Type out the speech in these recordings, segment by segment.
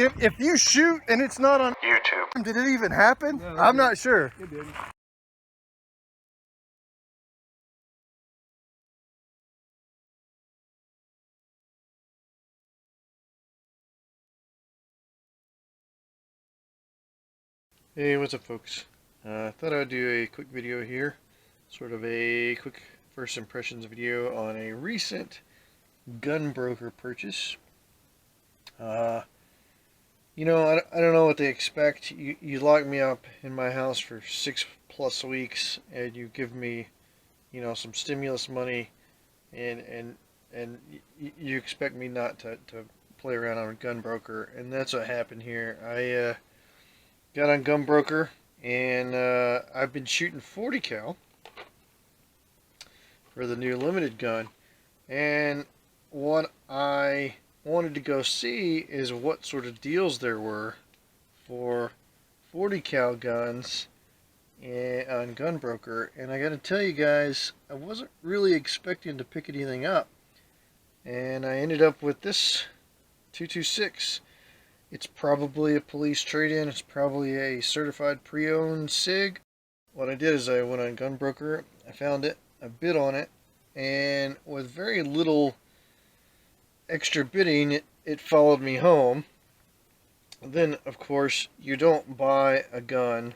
if you shoot and it's not on YouTube, did it even happen? No, I'm not sure. It didn't. Hey, what's up, folks? Thought I'd do a quick video here, sort of a quick first impressions video on a recent GunBroker purchase. You know, I don't know what they expect. You lock me up in my house for 6+ weeks, and you give me, you know, some stimulus money, and you expect me not to play around on GunBroker, and that's what happened here. I got on GunBroker, and I've been shooting 40 cal for the new limited gun, and what I wanted to go see is what sort of deals there were for 40 cal guns on GunBroker, and I gotta tell you guys, I wasn't really expecting to pick anything up, and I ended up with this 226. It's probably a police trade-in. It's probably a certified pre-owned SIG. What I did is I went on GunBroker, I found it, I bid on it, and with very little extra bidding, it followed me home. Then, of course, you don't buy a gun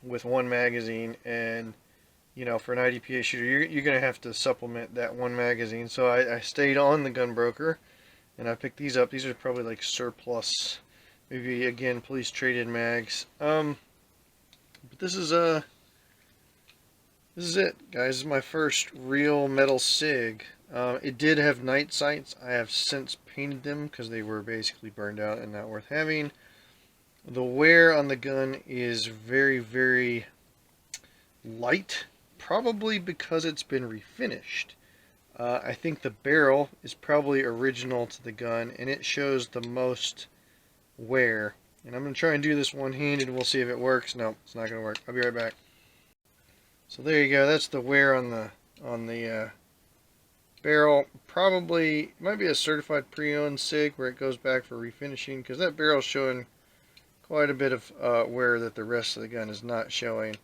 with one magazine, and, you know, for an IDPA shooter, you're going to have to supplement that one magazine. So I stayed on the GunBroker, and I picked these up. These are probably like surplus, maybe again police trade-in mags. But this is it, guys. This is my first real metal SIG. It did have night sights. I have since painted them because they were basically burned out and not worth having. The wear on the gun is very, very light, probably because it's been refinished. I think the barrel is probably original to the gun, and it shows the most wear. And I'm going to try and do this one-handed, and we'll see if it works. No, it's not going to work. I'll be right back. So there you go. That's the wear on the barrel. Probably might be a certified pre-owned SIG where it goes back for refinishing, because that barrel's showing quite a bit of wear that the rest of the gun is not showing.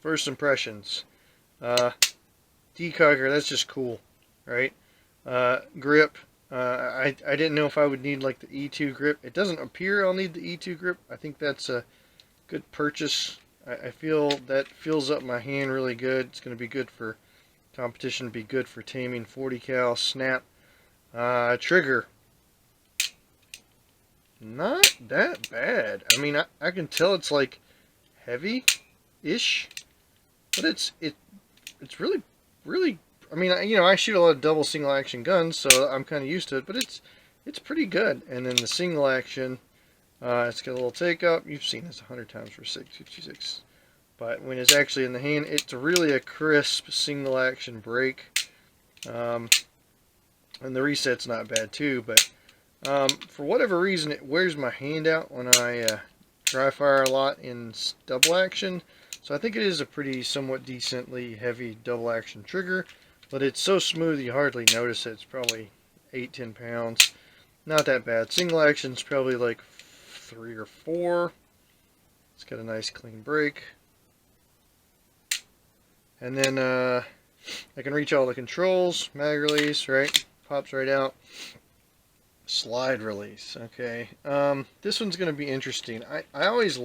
First impressions. Decocker, that's just cool, right? Grip, I didn't know if I would need like the E2 grip. It doesn't appear I'll need the E2 grip. I think that's a good purchase. I feel that fills up my hand really good. It's going to be good for competition, be good for taming 40 cal snap. Trigger, not that bad. I mean, I can tell it's like heavy-ish, but it's really, I mean, you know, I shoot a lot of double single action guns, so I'm kind of used to it, but it's pretty good. And then the single action, it's got a little take up. You've seen this 100 times for 656, but when it's actually in the hand, it's really a crisp single action break. And the reset's not bad too, but for whatever reason, it wears my hand out when I dry fire a lot in double action. So I think it is a pretty somewhat decently heavy double action trigger, but it's so smooth you hardly notice it. It's probably 8-10 pounds. Not that bad. Single action's probably like 3 or 4. It's got a nice clean break. And then I can reach all the controls. Mag release, right? Pops right out. Slide release. Okay. This one's going to be interesting. I always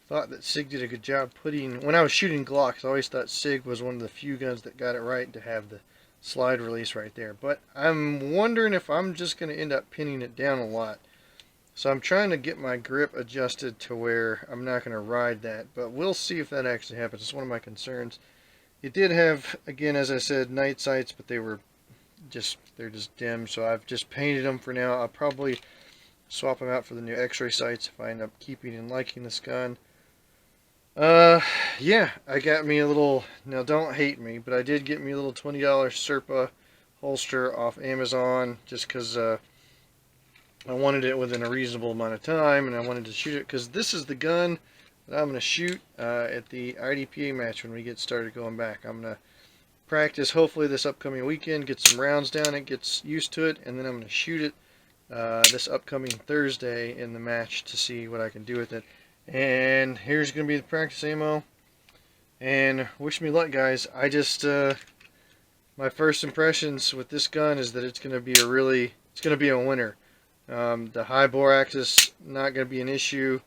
thought that SIG did a good job putting, when I was shooting Glocks, I always thought SIG was one of the few guns that got it right to have the slide release right there. But I'm wondering if I'm just going to end up pinning it down a lot. So I'm trying to get my grip adjusted to where I'm not going to ride that. But we'll see if that actually happens. It's one of my concerns. It did have, again, as I said, night sights, but they're just dim. So I've just painted them for now. I'll probably swap them out for the new X-ray sights if I end up keeping and liking this gun. Yeah, I got me a little, now don't hate me, but I did get me a little $20 Serpa holster off Amazon just because I wanted it within a reasonable amount of time, and I wanted to shoot it because this is the gun that I'm going to shoot at the IDPA match when we get started going back. I'm going to practice hopefully this upcoming weekend, get some rounds down it, gets used to it, and then I'm going to shoot it this upcoming Thursday in the match to see what I can do with it. And here's going to be the practice ammo. And wish me luck, guys. I just my first impressions with this gun is that it's going to be a winner. The high bore axis not going to be an issue.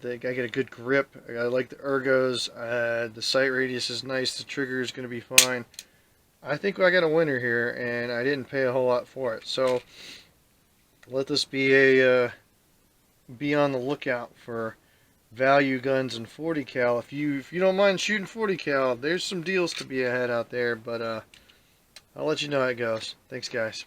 I get a good grip. I like the ergos. The sight radius is nice. The trigger is going to be fine. I think I got a winner here, and I didn't pay a whole lot for it. So let this be be on the lookout for value guns and 40 cal. If you don't mind shooting 40 cal, there's some deals to be ahead out there. But I'll let you know how it goes. Thanks, guys.